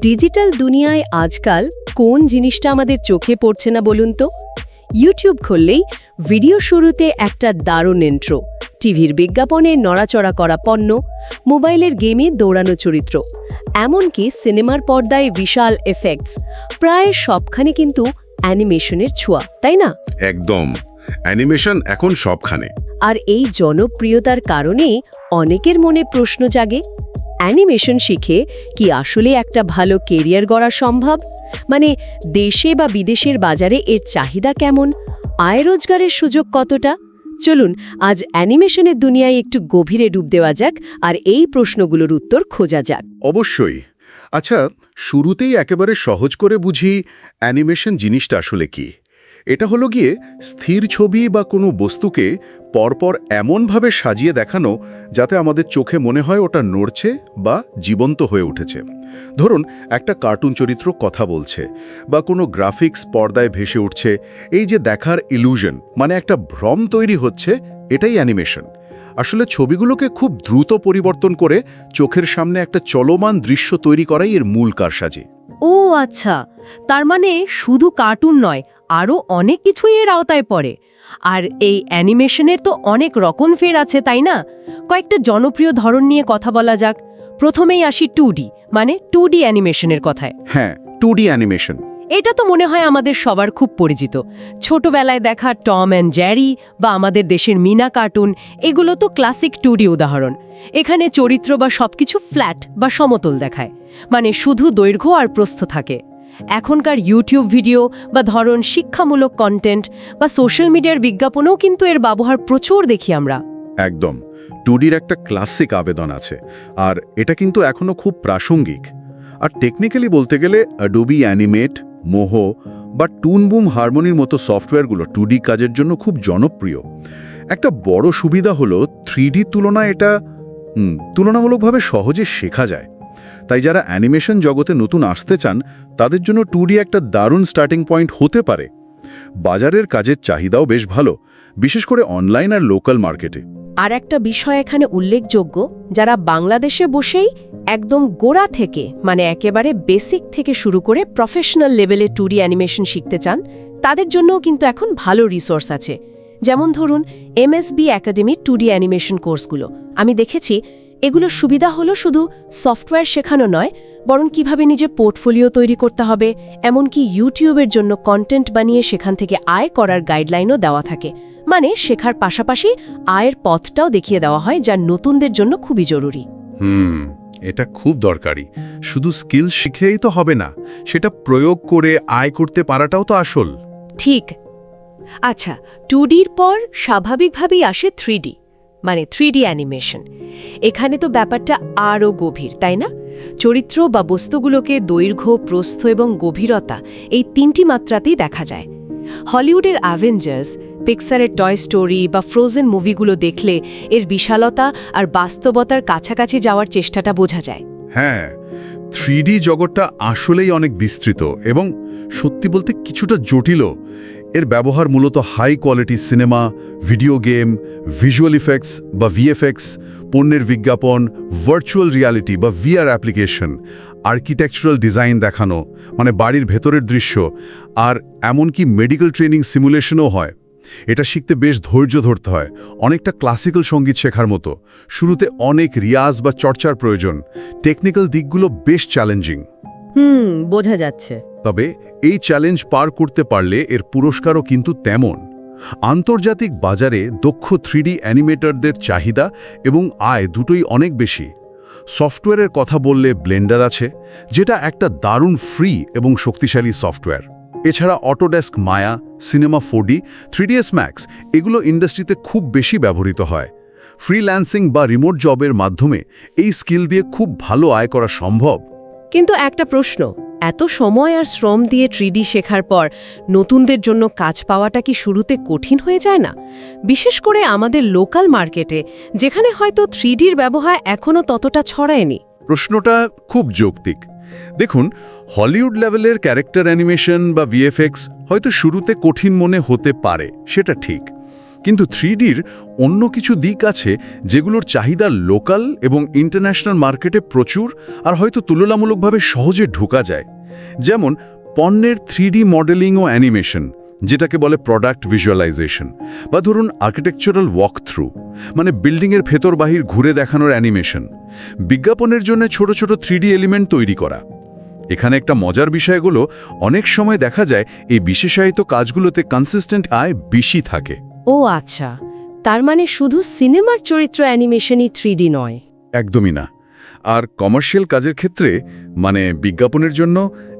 Digital দুনিয়ায় আজকাল কোন জিনিসটা আমাদের চোখে পড়ছে না বলুন তো? ইউটিউব খুললেই ভিডিও শুরুতে একটা দারুণ ইন্ট্রো, টিভির বিজ্ঞাপনে নড়াচড়া করা পণ্য, মোবাইলের গেমে দৌড়ানো চরিত্র, এমনকি সিনেমার পর্দায় বিশাল এফেক্টস, প্রায় সবখানে কিন্তু অ্যানিমেশনের ছোঁয়া, তাই না? একদম। অ্যানিমেশন এখন সবখানে। আর এই জনপ্রিয়তার কারণে অনেকের মনে প্রশ্ন জাগে, অ্যানিমেশন শিখে কি আসলে একটা ভালো কেরিয়ার গড়া সম্ভব? মানে দেশে বা বিদেশের বাজারে এর চাহিদা কেমন, আয় রোজগারের সুযোগ কতটা? চলুন আজ অ্যানিমেশনের দুনিয়ায় একটু গভীরে ডুব দেওয়া যাক আর এই প্রশ্নগুলোর উত্তর খোঁজা যাক। অবশ্যই। আচ্ছা, শুরুতেই একেবারে সহজ করে বুঝি অ্যানিমেশন জিনিসটা আসলে কি। এটা হলো গিয়ে স্থির ছবি বা কোনো বস্তুকে পরপর এমনভাবে সাজিয়ে দেখানো যাতে আমাদের চোখে মনে হয় ওটা নড়ছে বা জীবন্ত হয়ে উঠেছে। ধরুন একটা কার্টুন চরিত্র কথা বলছে বা কোনো গ্রাফিক্স পর্দায় ভেসে উঠছে, এই যে দেখার ইলুশন, মানে একটা ভ্রম তৈরি হচ্ছে, এটাই অ্যানিমেশন। আসলে ছবিগুলোকে খুব দ্রুত পরিবর্তন করে চোখের সামনে একটা চলমান দৃশ্য তৈরি করাই এর মূল কারসাজি। ও আচ্ছা, তার মানে শুধু কার্টুন নয়, আরও অনেক কিছুই এর আওতায় পড়ে। আর এই অ্যানিমেশনের তো অনেক রকম ফের আছে, তাই না? কয়েকটা জনপ্রিয় ধরন নিয়ে কথা বলা যাক। প্রথমেই আসি 2D, মানে 2D অ্যানিমেশনের কথায়। হ্যাঁ, 2D অ্যানিমেশন। এটা তো মনে হয় আমাদের সবার খুব পরিচিত। ছোটবেলায় দেখা টম অ্যান্ড জেরি বা আমাদের দেশের মিনা কার্টুন, এগুলো তো ক্লাসিক 2D উদাহরণ। এখানে চরিত্র বা সবকিছু ফ্ল্যাট বা সমতল দেখায়, মানে শুধু দৈর্ঘ্য আর প্রস্থ থাকে। এখনকার ইউটিউব ভিডিও বা ধরন শিক্ষামূলক কন্টেন্ট বা সোশ্যাল মিডিয়ার বিজ্ঞাপনেও কিন্তু এর ব্যবহার প্রচুর দেখি আমরা। একদম। 2Dর একটা ক্লাসিক আবেদন আছে, আর এটা কিন্তু এখনো খুব প্রাসঙ্গিক। আর টেকনিক্যালি বলতে গেলে অ্যাডোবি অ্যানিমেট, মোহো বা টুনবুম হারমোনির মতো সফটওয়্যারগুলো 2D কাজের জন্য খুব জনপ্রিয়। একটা বড় সুবিধা হলো 3D তুলনায় এটা তুলনামূলকভাবে সহজে শেখা যায়। তাই যারা অ্যানিমেশন জগতে নতুন আসতে চান, তাদের জন্য 2D একটা দারুণ স্টার্টিং পয়েন্ট হতে পারে। বাজারের কাজের চাহিদাও বেশ ভালো, বিশেষ করে অনলাইন আর লোকাল মার্কেটে। আর একটা বিষয় এখানে উল্লেখযোগ্য, যারা বাংলাদেশে বসেই একদম গোড়া থেকে, মানে একেবারে বেসিক থেকে শুরু করে প্রফেশনাল লেভেলে 2D অ্যানিমেশন শিখতে চান, তাদের জন্যও কিন্তু এখন ভালো রিসোর্স আছে। যেমন ধরুন MSB একাডেমির 2D অ্যানিমেশন কোর্সগুলো। আমি দেখেছি এগুলোর সুবিধা হলো শুধু সফটওয়্যার শেখানো নয়, বরং কিভাবে নিজে পোর্টফোলিও তৈরি করতে হবে, এমনকি ইউটিউবের জন্য কন্টেন্ট বানিয়ে সেখান থেকে আয় করার গাইডলাইনও দেওয়া থাকে। মানে শেখার পাশাপাশি আয়ের পথটাও দেখিয়ে দেওয়া হয়, যা নতুনদের জন্য খুবই জরুরি। এটা খুব দরকারি। শুধু স্কিল শিখেই তো হবে না, সেটা প্রয়োগ করে আয় করতে পারাটাও তো আসল। ঠিক। আচ্ছা, 2Dর পর স্বাভাবিকভাবেই আসে 3D, মানে 3D অ্যানিমেশন। এখানে তো ব্যাপারটা আরও গভীর, তাই না? চরিত্র বা বস্তুগুলোকে দৈর্ঘ্য, প্রস্থ এবং গভীরতা, এই তিনটি মাত্রাতেই দেখা যায়। হলিউডের অ্যাভেঞ্জার্স, পিক্সারের টয় স্টোরি বা ফ্রোজেন মুভিগুলো দেখলে এর বিশালতা আর বাস্তবতার কাছাকাছি যাওয়ার চেষ্টাটা বোঝা যায়। হ্যাঁ, 3D জগৎটা আসলেই অনেক বিস্তৃত এবং সত্যি বলতে কিছুটা জটিলও। এর ব্যবহার মূলত high quality cinema, video game, visual effects বা VFX, পণ্যের বিজ্ঞাপন, ভার্চুয়াল রিয়ালিটি বা VR অ্যাপ্লিকেশন, আর্কিটেকচারাল ডিজাইন দেখানো, মানে বাড়ির ভেতরের দৃশ্য, আর এমনকি মেডিকেল ট্রেনিং সিমুলেশনও হয়। এটা শিখতে বেশ ধৈর্য ধরতে হয়, অনেকটা ক্লাসিক্যাল সঙ্গীত শেখার মতো। শুরুতে অনেক রিয়াজ বা চর্চার প্রয়োজন। টেকনিক্যাল দিকগুলো বেশ চ্যালেঞ্জিং। বোঝা যাচ্ছে। তবে এই চ্যালেঞ্জ পার করতে পারলে এর পুরস্কারও কিন্তু তেমন। আন্তর্জাতিক বাজারে দক্ষ 3D অ্যানিমেটরদের চাহিদা এবং আয় দুটোই অনেক বেশি। সফটওয়্যারের কথা বললে ব্লেন্ডার আছে, যেটা একটা দারুণ ফ্রি এবং শক্তিশালী সফটওয়্যার। এছাড়া অটোডেস্ক মায়া, সিনেমা 4D, 3ds Max, এগুলো ইন্ডাস্ট্রিতে খুব বেশি ব্যবহৃত হয়। ফ্রিল্যান্সিং বা রিমোট জবের মাধ্যমে এই স্কিল দিয়ে খুব ভালো আয় করা সম্ভব। কিন্তু একটা প্রশ্ন, এত সময় আর শ্রম দিয়ে 3D শেখার পর নতুনদের জন্য কাজ পাওয়াটা কি শুরুতে কঠিন হয়ে যায় না? বিশেষ করে আমাদের লোকাল মার্কেটে, যেখানে হয়তো 3Dর ব্যবহার এখনও ততটা ছড়ায়নি। প্রশ্নটা খুব যৌক্তিক। দেখুন, হলিউড লেভেলের ক্যারেক্টার অ্যানিমেশন বা VFX হয়তো শুরুতে কঠিন মনে হতে পারে, সেটা ঠিক। কিন্তু 3Dর অন্য কিছু দিক আছে যেগুলোর চাহিদা লোকাল এবং ইন্টারন্যাশনাল মার্কেটে প্রচুর আর হয়তো তুলনামূলকভাবে সহজে ঢোকা যায়। যেমন পণ্যের 3D মডেলিং ও অ্যানিমেশন, যেটাকে বলে প্রোডাক্ট ভিজুয়ালাইজেশন, বা ধরুন আর্কিটেকচারাল ওয়াক থ্রু, মানে বিল্ডিংয়ের ভেতর বাহির ঘুরে দেখানোর অ্যানিমেশন, বিজ্ঞাপনের জন্য ছোট ছোট 3D এলিমেন্ট তৈরি করা। এখানে একটা মজার বিষয়গুলো অনেক সময় দেখা যায় এই বিশেষায়িত কাজগুলোতে কনসিস্টেন্ট আয় বেশি থাকে। ও আচ্ছা, তার মানে শুধু সিনেমার চরিত্র অ্যানিমেশনই 3D নয়। একদমই না। আর কমার্শিয়াল কাজের ক্ষেত্রে, মানে বিজ্ঞাপনের জন্য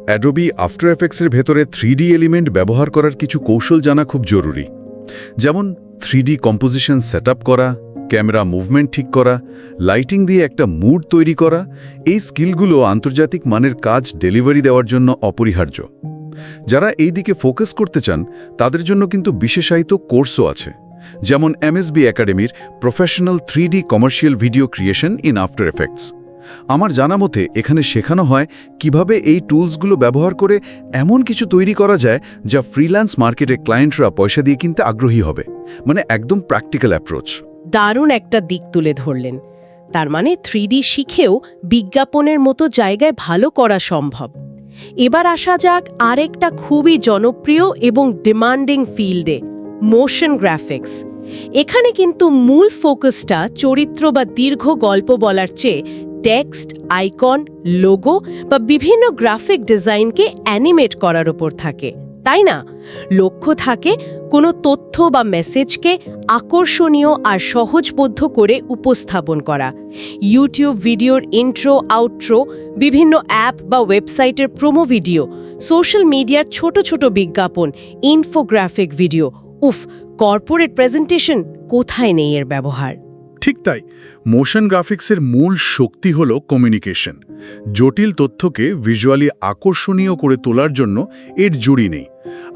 অ্যাডোবি আফটার এফেক্টসের ভেতরে 3D এলিমেন্ট ব্যবহার করার কিছু কৌশল জানা খুব জরুরি। যেমন 3D কম্পোজিশন সেটআপ করা, ক্যামেরা মুভমেন্ট ঠিক করা, লাইটিং দিয়ে একটা মুড তৈরি করা। এই স্কিলগুলো আন্তর্জাতিক মানের কাজ ডেলিভারি দেওয়ার জন্য অপরিহার্য। যারা এই দিকে ফোকাস করতে চান তাদের জন্য কিন্তু বিশেষায়িত কোর্সও আছে, যেমন MSB একাডেমির professional 3D commercial video creation in after effects. আমার জানা মতে এখানে শেখানো হয় কিভাবে এই টুলসগুলো ব্যবহার করে এমন কিছু তৈরি করা যায় যা ফ্রিল্যান্স মার্কেটে ক্লায়েন্টরা পয়সা দিয়ে কিনতে আগ্রহী হবে, মানে একদম প্র্যাকটিক্যাল অ্যাপ্রোচ। দারুণ একটা দিক তুলে ধরলেন। তার মানে 3D শিখেও বিজ্ঞাপনের মতো জায়গায় ভালো করা সম্ভব। এবার আসা যাক আরেকটা খুবই জনপ্রিয় এবং ডিমান্ডিং ফিল্ডে, মোশন গ্রাফিক্স। এখানে কিন্তু মূল ফোকাসটা চরিত্র বা দীর্ঘ গল্প বলার চেয়ে টেক্সট, আইকন, লোগো বা বিভিন্ন গ্রাফিক ডিজাইনকে অ্যানিমেট করার উপর থাকে, তাই না? লক্ষ্য থাকে কোনো তথ্য বা মেসেজকে আকর্ষণীয় আর সহজবোধ্য করে উপস্থাপন করা। ইউটিউব ভিডিওর ইন্ট্রো, আউট্রো, বিভিন্ন অ্যাপ বা ওয়েবসাইটের প্রোমো ভিডিও, সোশ্যাল মিডিয়ার ছোট ছোট বিজ্ঞাপন, ইনফোগ্রাফিক ভিডিও, কর্পোরেট প্রেজেন্টেশন, কোথায় নেই এর ব্যবহার? ঠিক তাই, মোশন গ্রাফিক্সের মূল শক্তি হল কমিউনিকেশন। জটিল তথ্যকে ভিজুয়ালি আকর্ষণীয় করে তোলার জন্য এর জুড়ি নেই।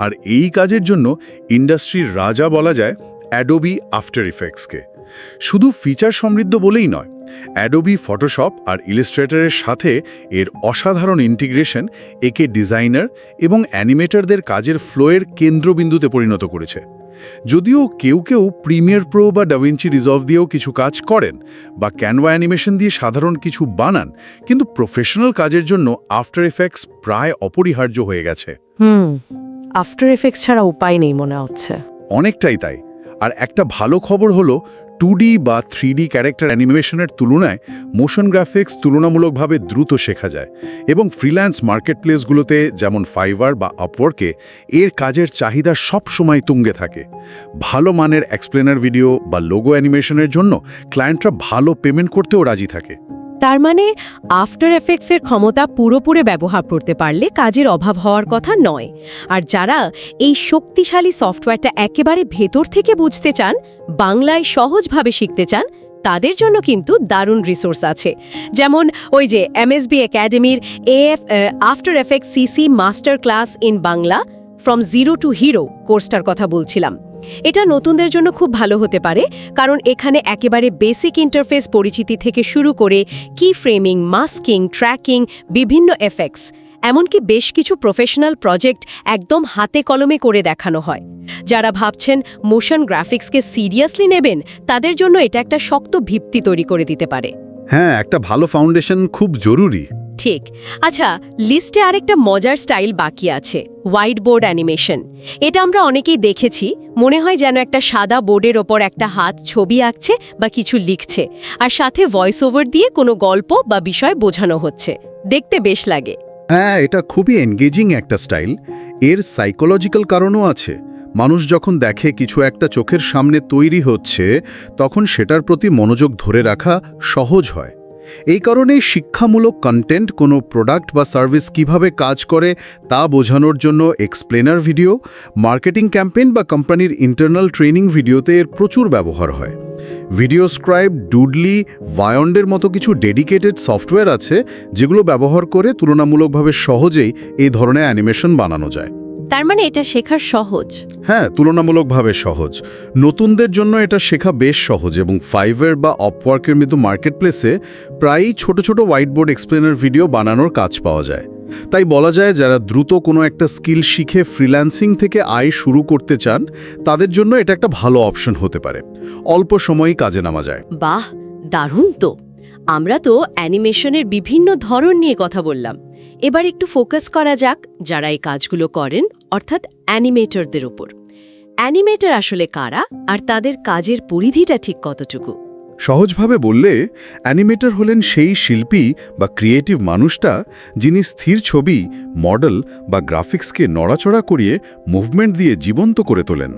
আর এই কাজের জন্য ইন্ডাস্ট্রির রাজা বলা যায় অ্যাডোবি আফটার ইফেক্টসকে। শুধু ফিচার সমৃদ্ধ বলেই নয়, অ্যাডোবি ফটোশপ আর ইলাস্ট্রেটরের সাথে এর অসাধারণ ইন্টিগ্রেশন একে ডিজাইনার এবং অ্যানিমেটরদের কাজের ফ্লোয়ের কেন্দ্রবিন্দুতে পরিণত করেছে। যদিও কেউ কেউ প্রিমিয়ার প্রো বা ডাভিঞ্চি রিজলভ দিয়েও কিছু কাজ করেন বা ক্যানভা অ্যানিমেশন দিয়ে সাধারণ কিছু বানান, কিন্তু প্রফেশনাল কাজের জন্য আফটার এফেক্টস প্রায় অপরিহার্য হয়ে গেছে। আফটার এফেক্টস ছাড়া উপায় নেই মনে হচ্ছে। অনেকটাই তাই। আর একটা ভালো খবর হলো 2D বা 3D ক্যারেক্টার অ্যানিমেশনের তুলনায় মোশন গ্রাফিক্স তুলনামূলকভাবে দ্রুত শেখা যায় এবং ফ্রিল্যান্স মার্কেটপ্লেসগুলোতে যেমন ফাইবার বা আপওয়ার্কে এর কাজের চাহিদা সব সময় তুঙ্গে থাকে। ভালো মানের এক্সপ্লেনার ভিডিও বা লোগো অ্যানিমেশনের জন্য ক্লায়েন্টরা ভালো পেমেন্ট করতেও রাজি থাকে। তার মানে আফটার এফেক্টসের ক্ষমতা পুরোপুরি ব্যবহার করতে পারলে কাজের অভাব হওয়ার কথা নয়। আর যারা এই শক্তিশালী সফটওয়্যারটা একেবারে ভেতর থেকে বুঝতে চান, বাংলায় সহজভাবে শিখতে চান, তাদের জন্য কিন্তু দারুণ রিসোর্স আছে। যেমন ওই যে MSB একাডেমির after effects CC master class in Bangla from zero to hero কোর্সটার কথা বলছিলাম। এটা নতুনদের জন্য খুব ভালো হতে পারে, কারণ এখানে একেবারে বেসিক ইন্টারফেস পরিচিতি থেকে শুরু করে কি ফ্রেমিং, মাস্কিং, ট্র্যাকিং, বিভিন্ন এফেক্টস, এমনকি বেশ কিছু প্রফেশনাল প্রজেক্ট একদম হাতে কলমে করে দেখানো হয়। যারা ভাবছেন মোশন গ্রাফিক্সকে সিরিয়াসলি নেবেন, তাদের জন্য এটা একটা শক্ত ভিত্তি তৈরি করে দিতে পারে। হ্যাঁ, একটা ভালো ফাউন্ডেশন খুব জরুরি। ঠিক। আচ্ছা, লিস্টে আরেকটা মজার স্টাইল বাকি আছে, হোয়াইট বোর্ড অ্যানিমেশন। এটা আমরা অনেকেই দেখেছি, মনে হয় যেন একটা সাদা বোর্ডের ওপর একটা হাত ছবি আঁকছে বা কিছু লিখছে, আর সাথে ভয়েস ওভার দিয়ে কোনো গল্প বা বিষয় বোঝানো হচ্ছে। দেখতে বেশ লাগে। হ্যাঁ, এটা খুবই এনগেজিং একটা স্টাইল। এর সাইকোলজিক্যাল কারণও আছে। মানুষ যখন দেখে কিছু একটা চোখের সামনে তৈরি হচ্ছে, তখন সেটার প্রতি মনোযোগ ধরে রাখা সহজ হয়। এই কারণেই শিক্ষামূলক কন্টেন্ট, কোনো প্রোডাক্ট বা সার্ভিস কিভাবে কাজ করে তা বোঝানোর জন্য এক্সপ্লেনার ভিডিও, মার্কেটিং ক্যাম্পেইন বা কোম্পানির ইন্টারনাল ট্রেনিং ভিডিওতে এর প্রচুর ব্যবহার হয়। ভিডিও স্ক্রাইব, ডুডলি, ভায়ন্ডের মতো কিছু ডেডিকেটেড সফটওয়্যার আছে যেগুলো ব্যবহার করে তুলনামূলকভাবে সহজেই এই ধরনের অ্যানিমেশন বানানো যায়। তার মানে এটা শেখার সহজ। হ্যাঁ, তুলনামূলকভাবে সহজ। নতুনদের জন্য এটা শেখা বেশ সহজ এবং ফাইবার বা আপওয়ার্কের মতো মার্কেটপ্লেসে প্রায়ই ছোট ছোট হোয়াইট বোর্ড এক্সপ্লেনার ভিডিও বানানোর কাজ পাওয়া যায়। তাই বলা যায় যারা দ্রুত কোনো একটা স্কিল শিখে ফ্রিল্যান্সিং থেকে আয় শুরু করতে চান তাদের জন্য এটা একটা ভালো অপশন হতে পারে। অল্প সময়ই কাজে নামা যায়। বাহ, দারুণ তো। আমরা তো অ্যানিমেশনের বিভিন্ন ধরন নিয়ে কথা বললাম। এবার একটু ফোকাস করা যাক যারা এই কাজগুলো করেন, অর্থাৎ অ্যানিমেটরদের উপর। অ্যানিমেটর আসলে কারা, আর তাদের কাজের পরিধিটা ঠিক কতটুকু? সহজভাবে বললে অ্যানিমেটর হলেন সেই শিল্পী বা ক্রিয়েটিভ মানুষটা যিনি স্থির ছবি, মডেল বা গ্রাফিক্সকে নড়াচড়া করিয়ে মুভমেন্ট দিয়ে জীবন্ত করে তোলেন।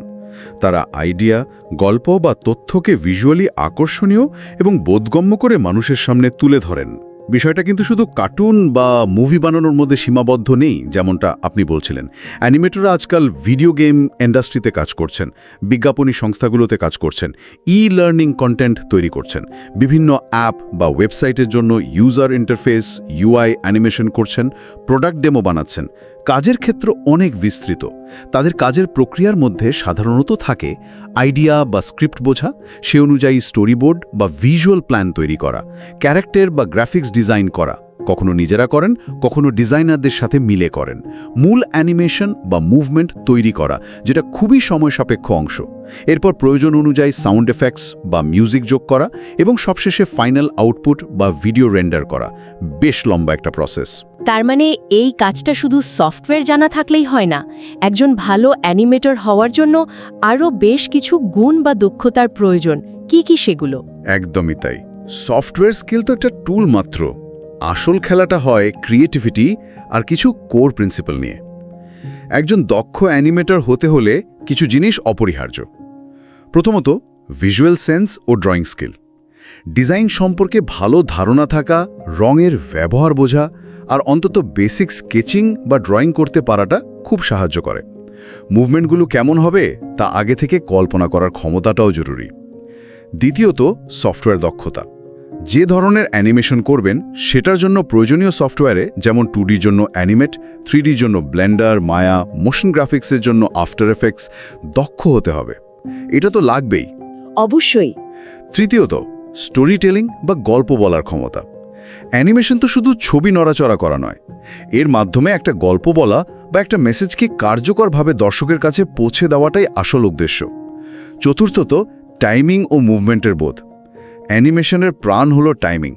তারা আইডিয়া, গল্প বা তথ্যকে ভিজুয়ালি আকর্ষণীয় এবং বোধগম্য করে মানুষের সামনে তুলে ধরেন। বিষয়টা কিন্তু শুধু কার্টুন বা মুভি বানানোর মধ্যে সীমাবদ্ধ নেই, যেমনটা আপনি বলছিলেন। অ্যানিমেটররা আজকাল ভিডিও গেম ইন্ডাস্ট্রিতে কাজ করছেন, বিজ্ঞাপনী সংস্থাগুলোতে কাজ করছেন, ই-লার্নিং কন্টেন্ট তৈরি করছেন, বিভিন্ন অ্যাপ বা ওয়েবসাইটের জন্য ইউজার ইন্টারফেস ইউআই অ্যানিমেশন করছেন, প্রোডাক্ট ডেমো বানাচ্ছেন। কাজের ক্ষেত্র অনেক বিস্তৃত। তাদের কাজের প্রক্রিয়ার মধ্যে সাধারণত থাকে আইডিয়া বা স্ক্রিপ্ট বোঝা, সে অনুযায়ী স্টোরিবোর্ড বা ভিজুয়াল প্ল্যান তৈরি করা, ক্যারেক্টার বা গ্রাফিক্স ডিজাইন করা, কখনো নিজেরা করেন, কখনো ডিজাইনারদের সাথে মিলে করেন, মূল অ্যানিমেশন বা মুভমেন্ট তৈরি করা, যেটা খুবই সময় সাপেক্ষ অংশ। এরপর প্রয়োজন অনুযায়ী সাউন্ড এফেক্টস বা মিউজিক যোগ করা এবং সবশেষে ফাইনাল আউটপুট বা ভিডিও রেন্ডার করা। বেশ লম্বা একটা প্রসেস। তার মানে এই কাজটা শুধু সফটওয়্যার জানা থাকলেই হয় না, একজন ভালো অ্যানিমেটর হওয়ার জন্য আরও বেশ কিছু গুণ বা দক্ষতার প্রয়োজন। কি কি সেগুলো? একদমই তাই। সফটওয়্যার স্কিল তো একটা টুল মাত্র। আসল খেলাটা হয় ক্রিয়েটিভিটি আর কিছু কোর প্রিন্সিপাল নিয়ে। একজন দক্ষ অ্যানিমেটর হতে হলে কিছু জিনিস অপরিহার্য। প্রথমত, ভিজুয়াল সেন্স ও ড্রয়িং স্কিল। ডিজাইন সম্পর্কে ভালো ধারণা থাকা, রঙের ব্যবহার বোঝা আর অন্তত বেসিক স্কেচিং বা ড্রয়িং করতে পারাটা খুব সাহায্য করে। মুভমেন্টগুলো কেমন হবে তা আগে থেকে কল্পনা করার ক্ষমতাটাও জরুরি। দ্বিতীয়ত, সফটওয়্যার দক্ষতা। যে ধরনের অ্যানিমেশন করবেন সেটার জন্য প্রয়োজনীয় সফটওয়্যারে, যেমন 2D জন্য অ্যানিমেট, 3D জন্য ব্লেন্ডার, মায়া, মোশন গ্রাফিক্সের জন্য আফটার এফেক্টস, দক্ষ হতে হবে। এটা তো লাগবেই। অবশ্যই। তৃতীয়ত, স্টোরি টেলিং বা গল্প বলার ক্ষমতা। অ্যানিমেশন তো শুধু ছবি নড়াচড়া করা নয়, এর মাধ্যমে একটা গল্প বলা বা একটা মেসেজকে কার্যকরভাবে দর্শকের কাছে পৌঁছে দেওয়াটাই আসল উদ্দেশ্য। চতুর্থত, টাইমিং ও মুভমেন্টের বোধ। অ্যানিমেশনের প্রাণ হলো টাইমিং।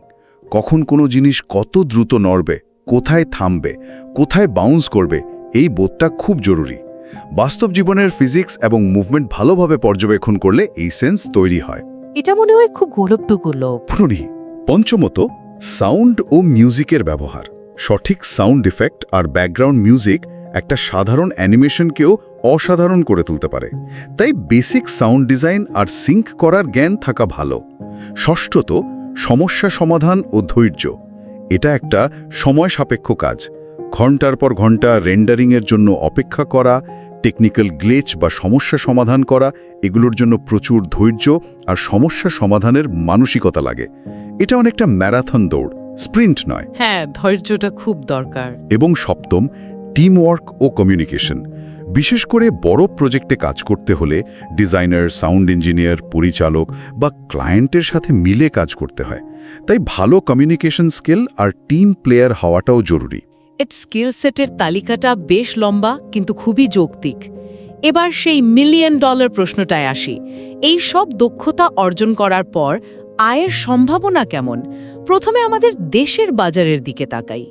কখন কোনো জিনিস কত দ্রুত নড়বে, কোথায় থামবে, কোথায় বাউন্স করবে, এই বোধটা খুব জরুরি। বাস্তব জীবনের ফিজিক্স এবং মুভমেন্ট ভালোভাবে পর্যবেক্ষণ করলে এই সেন্স তৈরি হয়। এটা মনে হয় খুব গুরুত্বপূর্ণ। পঞ্চমত, সাউন্ড ও মিউজিকের ব্যবহার। সঠিক সাউন্ড ইফেক্ট আর ব্যাকগ্রাউন্ড মিউজিক একটা সাধারণ অ্যানিমেশনকেও অসাধারণ করে তুলতে পারে। তাই বেসিক সাউন্ড ডিজাইন আর সিঙ্ক করার জ্ঞান থাকা ভালো। ষষ্ঠত, সমস্যা সমাধান ও ধৈর্য। এটা একটা সময় সাপেক্ষ কাজ। ঘন্টার পর ঘন্টা রেন্ডারিংয়ের জন্য অপেক্ষা করা, টেকনিক্যাল গ্লিচ বা সমস্যা সমাধান করা, এগুলোর জন্য প্রচুর ধৈর্য আর সমস্যা সমাধানের মানসিকতা লাগে। এটা অনেকটা ম্যারাথন দৌড়, স্প্রিন্ট নয়। হ্যাঁ, ধৈর্যটা খুব দরকার। এবং সপ্তম, টিমওয়ার্ক ও কমিউনিকেশন। বিশেষ করে বড় প্রজেক্টে কাজ করতে হলে ডিজাইনার, সাউন্ড ইঞ্জিনিয়ার, পরিচালক বা ক্লায়েন্টের সাথে মিলে কাজ করতে হয়। তাই ভালো কমিউনিকেশন স্কিল আর টিম প্লেয়ার হওয়াটাও জরুরি। এর স্কিল সেটের তালিকাটা বেশ লম্বা, কিন্তু খুবই যৌক্তিক। এবার সেই $1,000,000 প্রশ্নটায় আসি। এই সব দক্ষতা অর্জন করার পর আয়ের সম্ভাবনা কেমন? প্রথমে আমাদের দেশের বাজারের দিকে তাকাই।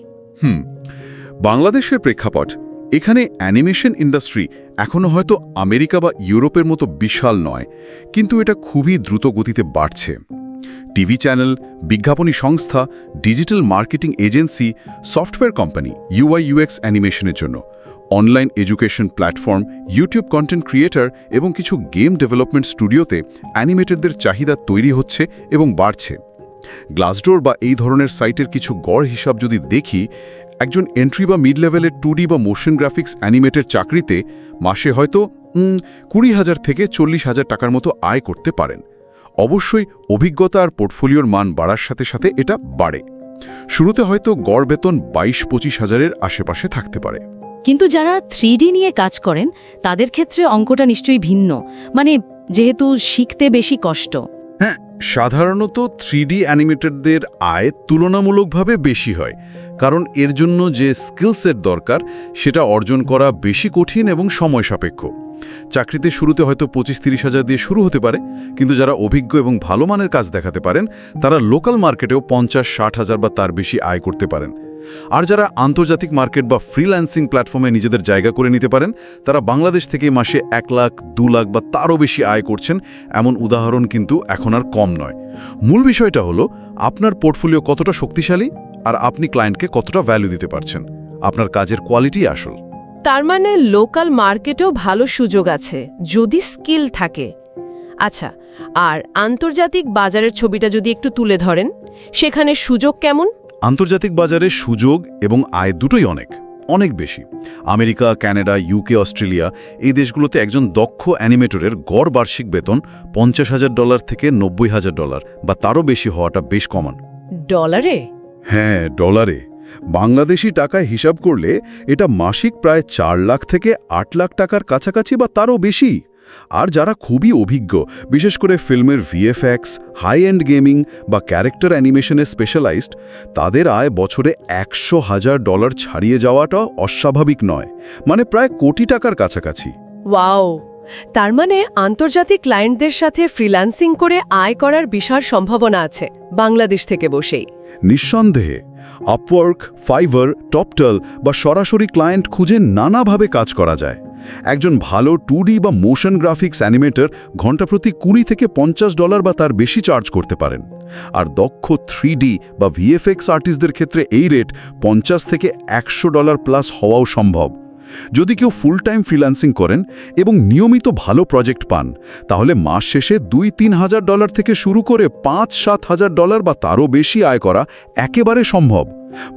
বাংলাদেশের প্রেক্ষাপট। এখানে অ্যানিমেশন ইন্ডাস্ট্রি এখনও হয়তো আমেরিকা বা ইউরোপের মতো বিশাল নয়, কিন্তু এটা খুবই দ্রুত গতিতে বাড়ছে। টিভি চ্যানেল, বিজ্ঞাপনী সংস্থা, digital marketing agency, software company UI/UX অ্যানিমেশনের জন্য, online education platform, YouTube content creator এবং কিছু গেম ডেভেলপমেন্ট স্টুডিওতে অ্যানিমেটরদের চাহিদা তৈরি হচ্ছে এবং বাড়ছে। গ্লাসডোর বা এই ধরনের সাইটের কিছু গড় হিসাব যদি দেখি, একজন এন্ট্রি বা মিড লেভেলের 2D বা মোশন গ্রাফিক্স অ্যানিমেটের চাকরিতে মাসে হয়তো 20,000 থেকে 40,000 টাকার মতো আয় করতে পারেন। অবশ্যই অভিজ্ঞতা আর পোর্টফোলিওর মান বাড়ার সাথে সাথে এটা বাড়ে। শুরুতে হয়তো গড় বেতন 22-25 হাজারের আশেপাশে থাকতে পারে। কিন্তু যারা 3D নিয়ে কাজ করেন তাদের ক্ষেত্রে অঙ্কটা নিশ্চয়ই ভিন্ন, মানে যেহেতু শিখতে বেশি কষ্ট। হ্যাঁ, সাধারণত 3D অ্যানিমেটরদের আয় তুলনামূলকভাবে বেশি হয়, কারণ এর জন্য যে স্কিলসেট দরকার সেটা অর্জন করা বেশি কঠিন এবং সময় সাপেক্ষ। চাকরিতে শুরুতে হয়তো 25-30 হাজার দিয়ে শুরু হতে পারে, কিন্তু যারা অভিজ্ঞ এবং ভালো মানের কাজ দেখাতে পারেন তারা লোকাল মার্কেটেও 50-60 হাজার বা তার বেশি আয় করতে পারেন। আর যারা আন্তর্জাতিক মার্কেট বা ফ্রিল্যান্সিং প্ল্যাটফর্মে নিজেদের জায়গা করে নিতে পারেন তারা বাংলাদেশ থেকে মাসে 1 লাখ, 2 লাখ বা তারও বেশি আয় করছেন, এমন উদাহরণ কিন্তু এখন আর কম নয়। মূল বিষয়টা হলো আপনার পোর্টফোলিও কতটা শক্তিশালী আর আপনি ক্লায়েন্টকে কতটা ভ্যালু দিতে পারছেন। আপনার কাজের কোয়ালিটি আসল। তার মানে লোকাল মার্কেটেও ভালো সুযোগ আছে যদি স্কিল থাকে। আচ্ছা, আর আন্তর্জাতিক বাজারের ছবিটা যদি একটু তুলে ধরেন, সেখানে সুযোগ কেমন? আন্তর্জাতিক বাজারে সুযোগ এবং আয় দুটোই অনেক বেশি। আমেরিকা, কানাডা, ইউকে, অস্ট্রেলিয়া এই দেশগুলোতে একজন দক্ষ অ্যানিমেটরের গড় বার্ষিক বেতন $50,000 থেকে $90,000 বা তারও বেশি হওয়াটা বেশ কমন। ডলারে? হ্যাঁ, ডলারে। বাংলাদেশি টাকায় হিসাব করলে এটা মাসিক প্রায় 4 লাখ থেকে 8 লাখ টাকার কাছাকাছি বা তারও বেশি। আর যারা খুবই অভিজ্ঞ, বিশেষ করে ফিল্মের VFX, হাই এন্ড গেমিং বা ক্যারেক্টার অ্যানিমেশনে স্পেশালাইজড, তাদের আয় বছরে $100,000 ছাড়িয়ে যাওয়াটা অস্বাভাবিক নয়, মানে প্রায় কোটি টাকার কাছাকাছি। ওয়াও! তার মানে আন্তর্জাতিক ক্লায়েন্টদের সাথে ফ্রিল্যান্সিং করে আয় করার বিশাল সম্ভাবনা আছে বাংলাদেশ থেকে বসেই। নিঃসন্দেহে আপওয়ার্ক, ফাইভার, টপটাল বা সরাসরি ক্লায়েন্ট খুঁজে নানাভাবে কাজ করা যায়। একজন ভালো 2D বা মোশন গ্রাফিক্স অ্যানিমেটর ঘন্টা প্রতি $20 থেকে $50 বা তার বেশি চার্জ করতে পারেন। আর দক্ষ 3D বা VFX আর্টিস্টদের ক্ষেত্রে এই রেট $50 থেকে $100 প্লাস হওয়াও সম্ভব। যদি কেউ ফুল টাইম ফ্রিল্যান্সিং করেন এবং নিয়মিত ভালো প্রজেক্ট পান, তাহলে মাস শেষে $2-3 হাজার থেকে শুরু করে $5-7 হাজার বা তারও বেশি আয় করা একেবারে সম্ভব।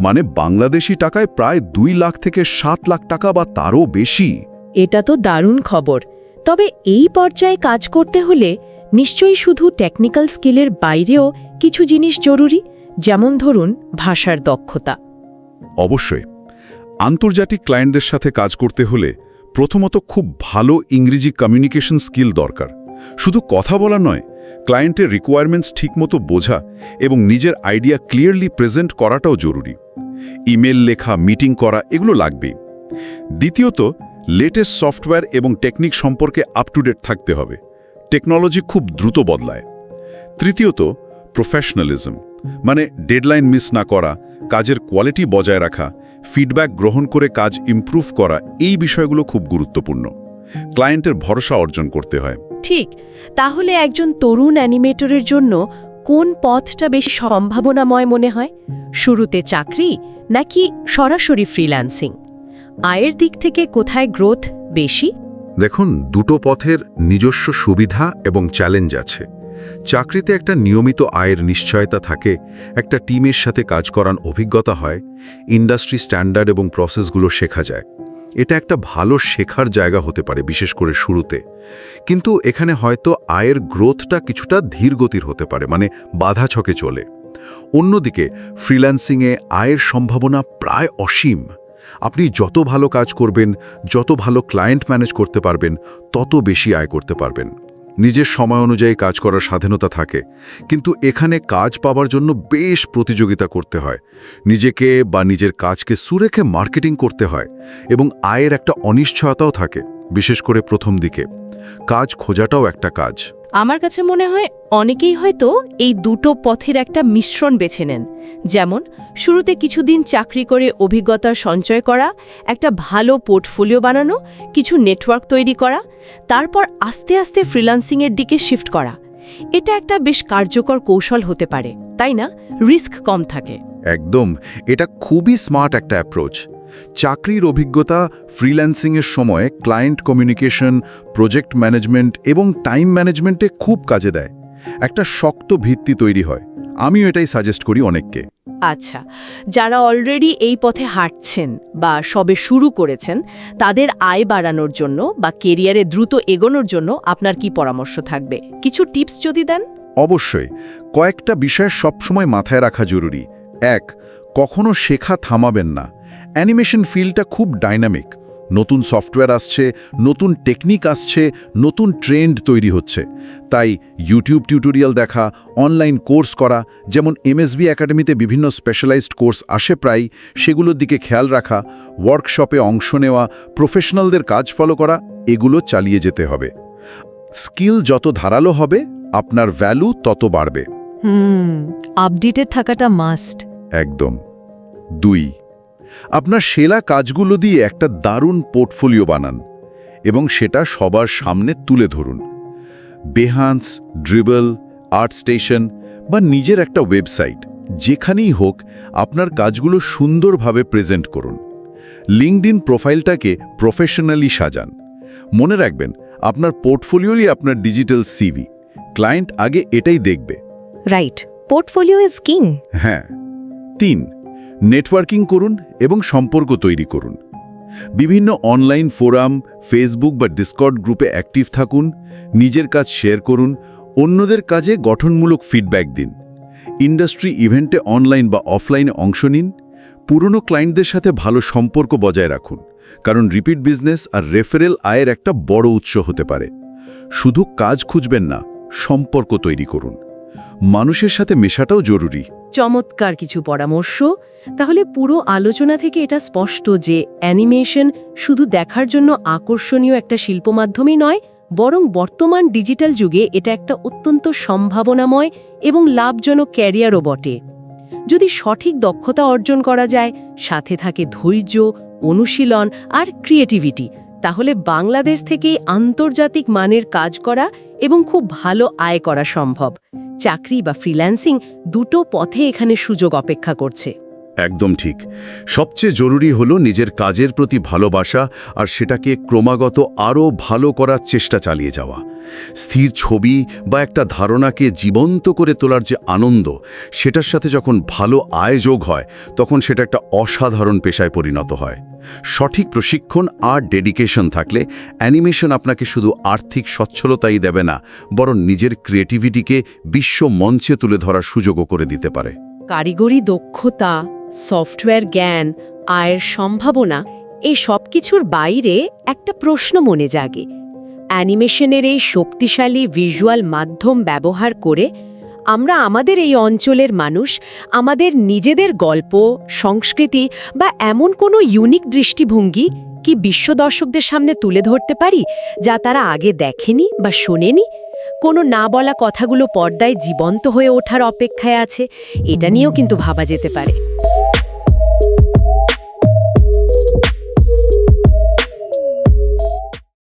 মানে বাংলাদেশি টাকায় প্রায় 2 লাখ থেকে 7 লাখ টাকা বা তারও বেশি। এটা তো দারুণ খবর। তবে এই পর্যায়ে কাজ করতে হলে নিশ্চয়ই শুধু টেকনিক্যাল স্কিলের বাইরেও কিছু জিনিস জরুরি, যেমন ধরুন ভাষার দক্ষতা। অবশ্যই। আন্তর্জাতিক ক্লায়েন্টদের সাথে কাজ করতে হলে প্রথমত খুব ভালো ইংরেজি কমিউনিকেশন স্কিল দরকার। শুধু কথা বলা নয়, ক্লায়েন্টের রিকোয়ারমেন্টস ঠিকমতো বোঝা এবং নিজের আইডিয়া ক্লিয়ারলি প্রেজেন্ট করাটাও জরুরি। ইমেল লেখা, মিটিং করা এগুলো লাগবেই। দ্বিতীয়ত, লেটেস্ট সফটওয়্যার এবং টেকনিক সম্পর্কে আপ টু ডেট থাকতে হবে। টেকনোলজি খুব দ্রুত বদলায়। তৃতীয়ত, প্রফেশনালিজম, মানে ডেডলাইন মিস না করা, কাজের কোয়ালিটি বজায় রাখা, ফিডব্যাক গ্রহণ করে কাজ ইমপ্রুভ করা, এই বিষয়গুলো খুব গুরুত্বপূর্ণ। ক্লায়েন্টের ভরসা অর্জন করতে হয়। ঠিক। তাহলে একজন তরুণ অ্যানিমেটরের জন্য কোন পথটা বেশি সম্ভাবনাময় মনে হয়? শুরুতে চাকরি নাকি সরাসরি ফ্রিল্যান্সিং? আয়ের দিক থেকে কোথায় গ্রোথ বেশি? দেখুন, দুটো পথের নিজস্ব সুবিধা এবং চ্যালেঞ্জ আছে। চাকরিতে একটা নিয়মিত আয়ের নিশ্চয়তা থাকে, একটা টিমের সাথে কাজ করার অভিজ্ঞতা হয়, ইন্ডাস্ট্রি স্ট্যান্ডার্ড এবং প্রসেসগুলো শেখা যায়। এটা একটা ভালো শেখার জায়গা হতে পারে, বিশেষ করে শুরুতে। কিন্তু এখানে হয়তো আয়ের গ্রোথটা কিছুটা ধীরগতির হতে পারে, মানে বাধা ছকে চলে। অন্যদিকে ফ্রিল্যান্সিংয়ে আয়ের সম্ভাবনা প্রায় অসীম। আপনি যত ভালো কাজ করবেন, যত ভালো ক্লায়েন্ট ম্যানেজ করতে পারবেন, তত বেশি আয় করতে পারবেন। নিজের সময় অনুযায়ী কাজ করার স্বাধীনতা থাকে, কিন্তু এখানে কাজ পাওয়ার জন্য বেশ প্রতিযোগিতা করতে হয়। নিজেকে বা নিজের কাজকে সুরেখে মার্কেটিং করতে হয় এবং আয়ের একটা অনিশ্চয়তাও থাকে, বিশেষ করে প্রথম দিকে। কাজ খোঁজাটাও একটা কাজ। আমার কাছে মনে হয় অনেকেই হয়তো এই দুটো পথের একটা মিশ্রণ বেছে নেন। যেমন শুরুতে কিছুদিন চাকরি করে অভিজ্ঞতা সঞ্চয় করা, একটা ভালো পোর্টফোলিও বানানো, কিছু নেটওয়ার্ক তৈরি করা, তারপর আস্তে আস্তে ফ্রিল্যান্সিংয়ের দিকে শিফট করা। এটা একটা বেশ কার্যকর কৌশল হতে পারে, তাই না? রিস্ক কম থাকে। একদম, এটা খুবই স্মার্ট একটা অ্যাপ্রোচ। চাকরির অভিজ্ঞতা ফ্রিল্যান্সিংয়ের সময় ক্লায়েন্ট কমিউনিকেশন, প্রজেক্ট ম্যানেজমেন্ট এবং টাইম ম্যানেজমেন্টে খুব কাজে দেয়। একটা শক্ত ভিত্তি তৈরি হয়। আমিও এটাই সাজেস্ট করি অনেককে। আচ্ছা, যারা অলরেডি এই পথে হাঁটছেন বা সবে শুরু করেছেন, তাদের আয় বাড়ানোর জন্য বা কেরিয়ারে দ্রুত এগোনোর জন্য আপনার কি পরামর্শ থাকবে? কিছু টিপস যদি দেন। অবশ্যই। কয়েকটা বিষয় সবসময় মাথায় রাখা জরুরি। 1, কখনো শেখা থামাবেন না। অ্যানিমেশন ফিল্ডটা খুব ডাইনামিক। নতুন সফটওয়্যার আসছে, নতুন টেকনিক আসছে, নতুন ট্রেন্ড তৈরি হচ্ছে। তাই ইউটিউব টিউটোরিয়াল দেখা, অনলাইন কোর্স করা, যেমন এমএসবি একাডেমিতে বিভিন্ন স্পেশালাইজড কোর্স আসে প্রায়, সেগুলোর দিকে খেয়াল রাখা, ওয়ার্কশপে অংশ নেওয়া, প্রফেশনালদের কাজ ফলো করা, এগুলো চালিয়ে যেতে হবে। স্কিল যত ধারালো হবে, আপনার ভ্যালু তত বাড়বে। আপডেটেড থাকাটা মাস্ট। একদম। 2, আপনার সেরা কাজগুলো দিয়ে একটা দারুণ পোর্টফোলিও বানান এবং সেটা সবার সামনে তুলে ধরুন। বেহান্স, ড্রিবল, আর্টস্টেশন বা নিজের একটা ওয়েবসাইট, যেখানেই হোক আপনার কাজগুলো সুন্দরভাবে প্রেজেন্ট করুন। লিঙ্কডইন প্রোফাইলটাকে প্রফেশনালি সাজান। মনে রাখবেন, আপনার পোর্টফোলিওই আপনার ডিজিটাল সিভি। ক্লায়েন্ট আগে এটাই দেখবে। Right, portfolio is king. হ্যাঁ। 3, নেটওয়ার্কিং করুন এবং সম্পর্ক তৈরি করুন। বিভিন্ন অনলাইন ফোরাম, ফেসবুক বা ডিসকর্ড গ্রুপে অ্যাক্টিভ থাকুন, নিজের কাজ শেয়ার করুন, অন্যদের কাজে গঠনমূলক ফিডব্যাক দিন। ইন্ডাস্ট্রি ইভেন্টে অনলাইন বা অফলাইনে অংশ নিন। পুরনো ক্লায়েন্টদের সাথে ভালো সম্পর্ক বজায় রাখুন, কারণ রিপিট বিজনেস আর রেফারেল আয়ের একটা বড় উৎস হতে পারে। শুধু কাজ খুঁজবেন না, সম্পর্ক তৈরি করুন। মানুষের সাথে মেশাটাও জরুরি। চমৎকার কিছু পরামর্শ। তাহলে পুরো আলোচনা থেকে এটা স্পষ্ট যে অ্যানিমেশন শুধু দেখার জন্য আকর্ষণীয় একটা শিল্প মাধ্যমই নয়, বরং বর্তমান ডিজিটাল যুগে এটা একটা অত্যন্ত সম্ভাবনাময় এবং লাভজনক ক্যারিয়ারও বটে। যদি সঠিক দক্ষতা অর্জন করা যায়, সাথে থাকে ধৈর্য, অনুশীলন আর ক্রিয়েটিভিটি, তাহলে বাংলাদেশ থেকেই আন্তর্জাতিক মানের কাজ করা এবং খুব ভালো আয় করা সম্ভব। চাকরি বা ফ্রিল্যান্সিং দুটো পথে এখানে সুযোগ অপেক্ষা করছে। একদম ঠিক। সবচেয়ে জরুরি হলো নিজের কাজের প্রতি ভালোবাসা আর সেটাকে ক্রমাগত আরও ভালো করার চেষ্টা চালিয়ে যাওয়া। স্থির ছবি বা একটা ধারণাকে জীবন্ত করে তোলার যে আনন্দ, সেটার সাথে যখন ভালো আয় যোগ হয়, তখন সেটা একটা অসাধারণ পেশায় পরিণত হয়। সঠিক প্রশিক্ষণ আর ডেডিকেশন থাকলে অ্যানিমেশন আপনাকে শুধু আর্থিক সচ্ছলতাই দেবে না, বরং নিজের ক্রিয়েটিভিটিকে বিশ্ব মঞ্চে তুলে ধরার সুযোগও করে দিতে পারে। কারিগরি দক্ষতা, সফটওয়্যার জ্ঞান, আয়ের সম্ভাবনা, এই সব কিছুর বাইরে একটা প্রশ্ন মনে জাগে। অ্যানিমেশনের এই শক্তিশালী ভিজুয়াল মাধ্যম ব্যবহার করে আমরা আমাদের এই অঞ্চলের মানুষ আমাদের নিজেদের গল্প, সংস্কৃতি বা এমন কোনো ইউনিক দৃষ্টিভঙ্গি কি বিশ্ব দর্শকদের সামনে তুলে ধরতে পারি, যা তারা আগে দেখেনি বা শোনেনি? কোনো না বলা কথাগুলো পর্দায় জীবন্ত হয়ে ওঠার অপেক্ষায় আছে, এটা নিয়েও কিন্তু ভাবা যেতে পারে।